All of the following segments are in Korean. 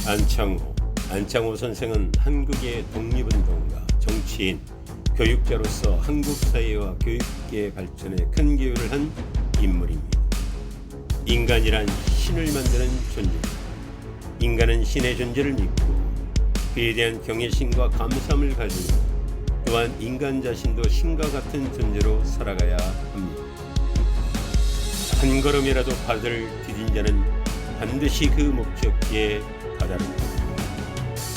안창호 선생은 한국의 독립운동가, 정치인, 교육자로서 한국 사회와 교육계의 발전에 큰 기여를 한 인물입니다. 인간이란 신을 만드는 존재. 인간은 신의 존재를 믿고 그에 대한 경외심과 감사함을 가지고 또한 인간 자신도 신과 같은 존재로 살아가야 합니다. 한 걸음이라도 발을 디딘 자는 반드시 그 목적지에 다다릅니다.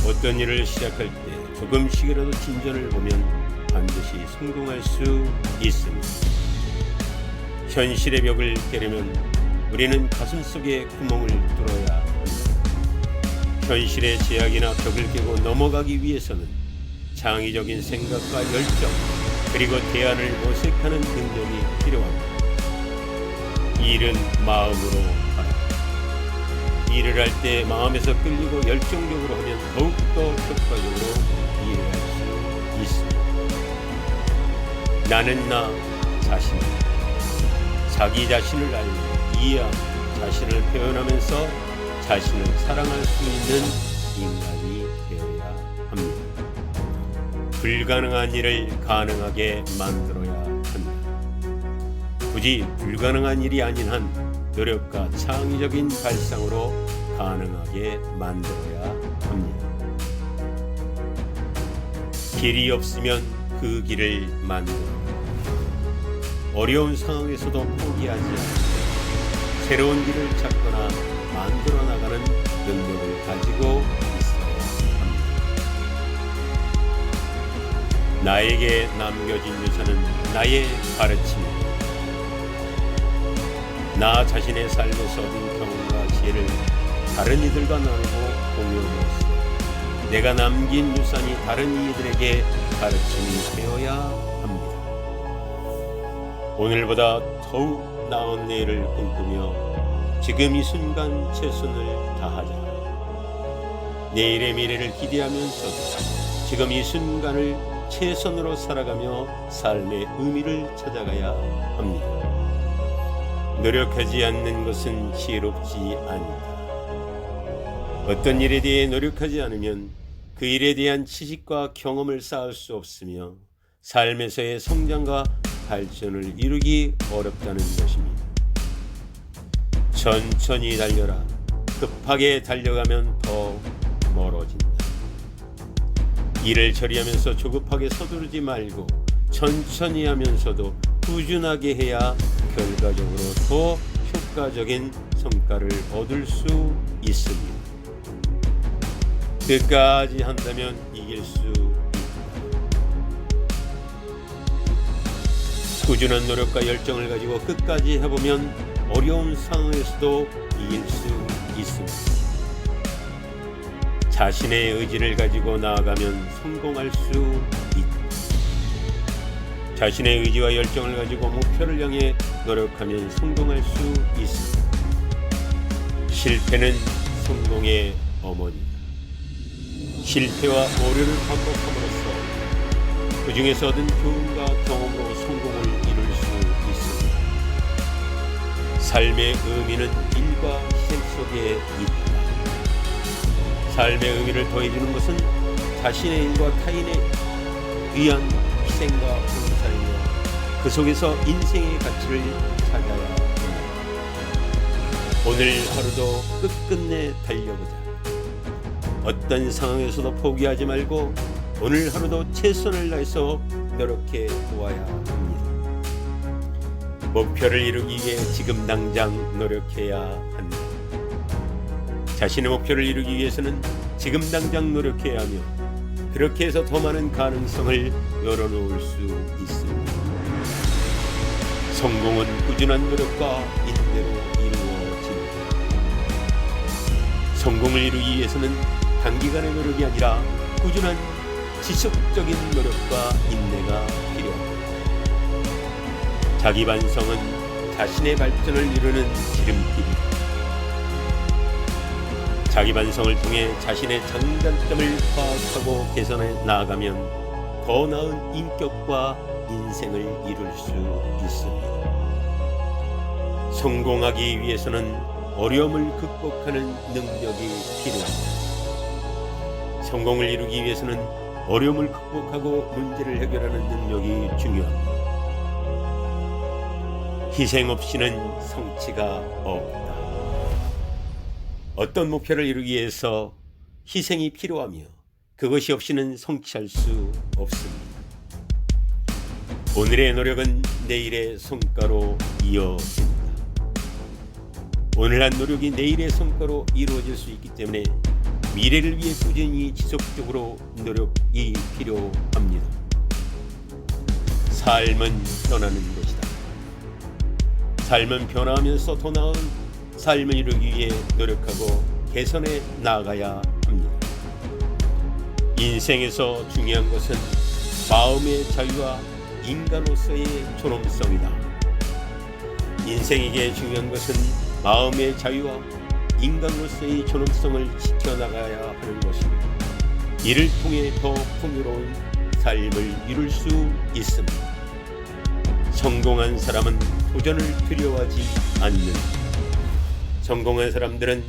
어떤 일을 시작할 때 조금씩이라도 진전을 보면 반드시 성공할 수 있습니다. 현실의 벽을 깨려면 우리는 가슴 속에 구멍을 뚫어야 합니다. 현실의 제약이나 벽을 깨고 넘어가기 위해서는 창의적인 생각과 열정, 그리고 대안을 모색하는 능력이 필요합니다. 일은 마음으로 하라. 일을 할 때 마음에서 끌리고 열정적으로 하면 더욱더 효과적으로 일을 할 수 있습니다. 나는 나 자신, 자기 자신을 알고 이해하고 자신을 표현하면서 자신을 사랑할 수 있는 인간이 되어야 합니다. 불가능한 일을 가능하게 만들어야 합니다. 굳이 불가능한 일이 아닌 한 노력과 창의적인 발상으로 가능하게 만들어야 합니다. 길이 없으면 그 길을 만들어 어려운 상황에서도 포기하지 않고 새로운 길을 찾거나 만들어 나가는 능력을 가지고 있어야 합니다. 나에게 남겨진 유산은 나의 가르침입니다. 나 자신의 삶에서 얻은 경험과 지혜를 다른 이들과 나누고 공유함으로써 내가 남긴 유산이 다른 이들에게 가르침이 되어야 합니다. 오늘보다 더욱 나은 내일을 꿈꾸며 지금 이 순간 최선을 다하자. 내일의 미래를 기대하면서도 지금 이 순간을 최선으로 살아가며 삶의 의미를 찾아가야 합니다. 노력하지 않는 것은 지혜롭지 않다. 어떤 일에 대해 노력하지 않으면 그 일에 대한 지식과 경험을 쌓을 수 없으며 삶에서의 성장과 발전을 이루기 어렵다는 것입니다. 천천히 달려라. 급하게 달려가면 더 멀어진다. 일을 처리하면서 조급하게 서두르지 말고 천천히 하면서도 꾸준하게 해야 결과적으로 더 효과적인 성과를 얻을 수 있습니다. 끝까지 한다면 이길 수 있다. 꾸준한 노력과 열정을 가지고 끝까지 해보면 어려운 상황에서도 이길 수 있습니다. 자신의 의지를 가지고 나아가면 성공할 수 있다. 자신의 의지와 열정을 가지고 목표를 향해 노력하면 성공할 수 있습니다. 실패는 성공의 어머니다. 실패와 오류를 반복함으로써 그 중에서 얻은 교훈과 경험으로 성공을 이룰 수 있습니다. 삶의 의미는 일과 희생 속에 있다. 삶의 의미를 더해주는 것은 자신의 일과 타인에 위한 희생과 봉사이며 그 속에서 인생의 가치를 찾아야 합니다. 오늘 하루도 끝끝내 달려보자. 어떤 상황에서도 포기하지 말고 오늘 하루도 최선을 다해서 노력해 보아야 합니다. 목표를 이루기 위해 지금 당장 노력해야 한다. 자신의 목표를 이루기 위해서는 지금 당장 노력해야 하며 그렇게 해서 더 많은 가능성을 열어놓을 수 있습니다. 성공은 꾸준한 노력과 인내로 이루어집니다. 성공을 이루기 위해서는 단기간의 노력이 아니라 꾸준한 지속적인 노력과 인내가 필요합니다. 자기 반성은 자신의 발전을 이루는 지름길이다. 자기 반성을 통해 자신의 장단점을 파악하고 개선해 나아가면 더 나은 인격과 인생을 이룰 수 있습니다. 성공하기 위해서는 어려움을 극복하는 능력이 필요합니다. 성공을 이루기 위해서는 어려움을 극복하고 문제를 해결하는 능력이 중요합니다. 희생 없이는 성취가 없다. 어떤 목표를 이루기 위해서 희생이 필요하며 그것이 없이는 성취할 수 없습니다. 오늘의 노력은 내일의 성과로 이어집니다. 오늘 한 노력이 내일의 성과로 이루어질 수 있기 때문에 미래를 위해 꾸준히 지속적으로 노력이 필요합니다. 삶은 변하는 것이다. 삶은 변화하면서 더 나은 삶을 이루기 위해 노력하고 개선해 나아가야 합니다. 인생에서 중요한 것은 마음의 자유와 인간으로서의 존엄성이다. 인생에게 중요한 것은 마음의 자유와 인간으로서의 존엄성을 지켜나가야 하는 것입니다. 이를 통해 더 풍요로운 삶을 이룰 수 있습니다. 성공한 사람은 도전을 두려워하지 않는다. 성공한 사람들은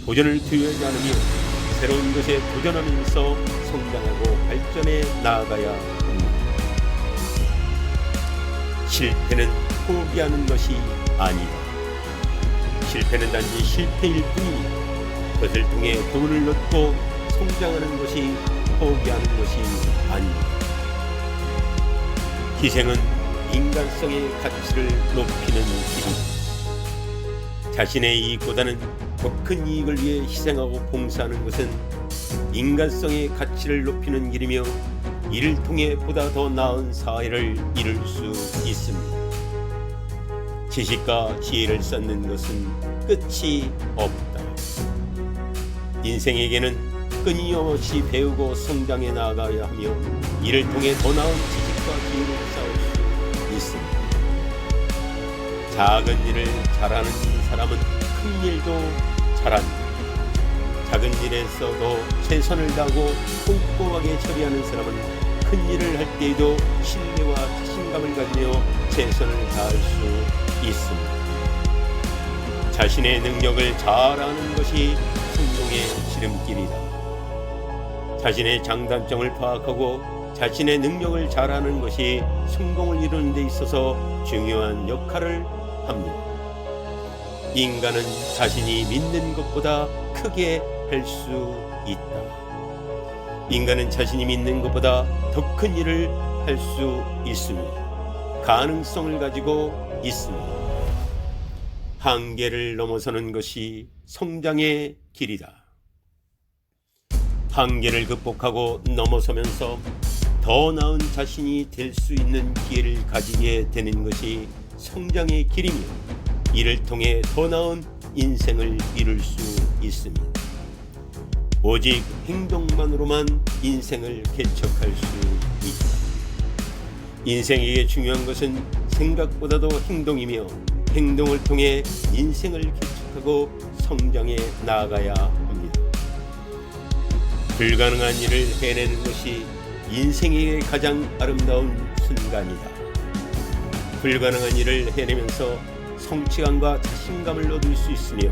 도전을 두려워하지 않으며 새로운 것에 도전하면서 성장하고 발전해 나아가야 합니다. 실패는 포기하는 것이 아니다. 실패는 단지 실패일 뿐이니 그것을 통해 교훈을 얻고 성장하는 것이 포기하는 것이 아닙니다. 희생은 인간성의 가치를 높이는 길입니다. 자신의 이익보다는 더 큰 이익을 위해 희생하고 봉사하는 것은 인간성의 가치를 높이는 길이며 이를 통해 보다 더 나은 사회를 이룰 수 있습니다. 지식과 지혜를 쌓는 것은 끝이 없다. 인생에게는 끊임없이 배우고 성장해 나아가야 하며 이를 통해 더 나은 지식과 지혜를 쌓을 수 있습니다. 작은 일을 잘하는 사람은 큰 일도 잘한다. 작은 일에서도 최선을 다하고 꼼꼼하게 처리하는 사람은 큰 일을 할 때에도 신뢰와 자신감을 가지며 최선을 다할 수 있습니다. 자신의 능력을 잘 아는 것이 성공의 지름길이다. 자신의 장단점을 파악하고 자신의 능력을 잘 아는 것이 성공을 이루는 데 있어서 중요한 역할을 합니다. 인간은 자신이 믿는 것보다 크게 할 수 있다. 인간은 자신이 믿는 것보다 더 큰 일을 할 수 있으며 가능성을 가지고 있습니다. 한계를 넘어서는 것이 성장의 길이다. 한계를 극복하고 넘어서면서 더 나은 자신이 될 수 있는 기회를 가지게 되는 것이 성장의 길이며 이를 통해 더 나은 인생을 이룰 수 있습니다. 오직 행동만으로만 인생을 개척할 수 있다. 인생에게 중요한 것은 생각보다도 행동이며 행동을 통해 인생을 개척하고 성장해 나아가야 합니다. 불가능한 일을 해내는 것이 인생에게 가장 아름다운 순간이다. 불가능한 일을 해내면서 성취감과 자신감을 얻을 수 있으며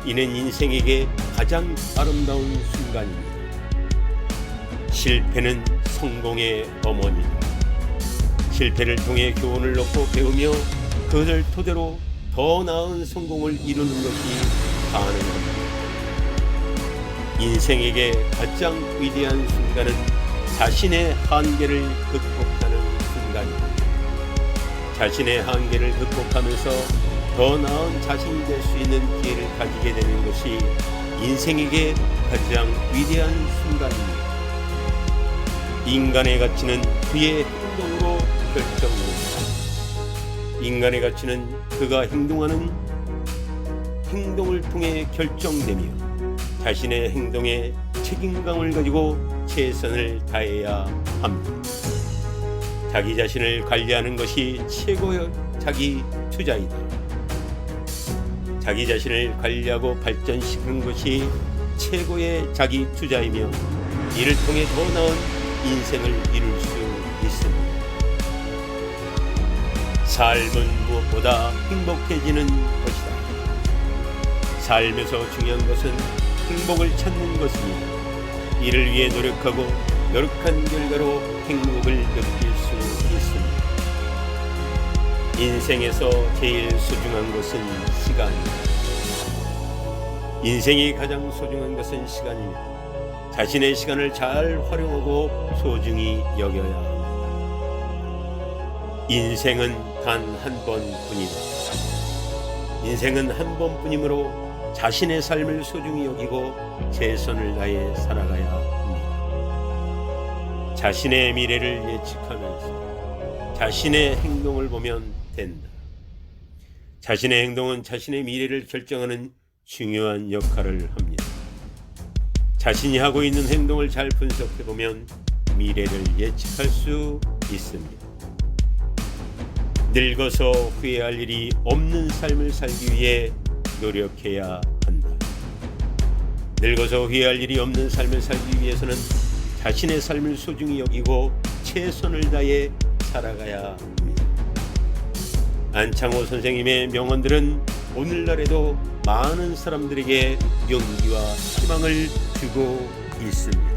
이는 인생에게 가장 아름다운 순간입니다. 실패는 성공의 어머니다. 실패를 통해 교훈을 얻고 배우며 그것을 토대로 더 나은 성공을 이루는 것이 가능합니다. 인생에게 가장 위대한 순간은 자신의 한계를 극복하는 순간입니다. 자신의 한계를 극복하면서 더 나은 자신이 될 수 있는 기회를 가지게 되는 것이 인생에게 가장 위대한 순간입니다. 인간의 가치는 그의 행동으로 결정됩니다. 인간의 가치는 그가 행동하는 행동을 통해 결정되며 자신의 행동에 책임감을 가지고 최선을 다해야 합니다. 자기 자신을 관리하는 것이 최고의 자기 투자이다. 자기 자신을 관리하고 발전시키는 것이 최고의 자기 투자이며 이를 통해 더 나은 인생을 이룰 수 있습니다. 삶은 무엇보다 행복해지는 것이다. 삶에서 중요한 것은 행복을 찾는 것입니다. 이를 위해 노력하고 노력한 결과로 행복을 느낄 수 있습니다. 인생에서 제일 소중한 것은 시간입니다. 인생이 가장 소중한 것은 시간입니다. 자신의 시간을 잘 활용하고 소중히 여겨야 합니다. 인생은 단 한 번뿐이다. 인생은 한 번뿐이므로 자신의 삶을 소중히 여기고 최선을 다해 살아가야 합니다. 자신의 미래를 예측하면서 자신의 행동을 보면 된다. 자신의 행동은 자신의 미래를 결정하는 중요한 역할을 합니다. 자신이 하고 있는 행동을 잘 분석해 보면 미래를 예측할 수 있습니다. 늙어서 후회할 일이 없는 삶을 살기 위해 노력해야 한다. 늙어서 후회할 일이 없는 삶을 살기 위해서는 자신의 삶을 소중히 여기고 최선을 다해 살아가야 합니다. 안창호 선생님의 명언들은 오늘날에도 많은 사람들에게 용기와 희망을 주고 있습니다.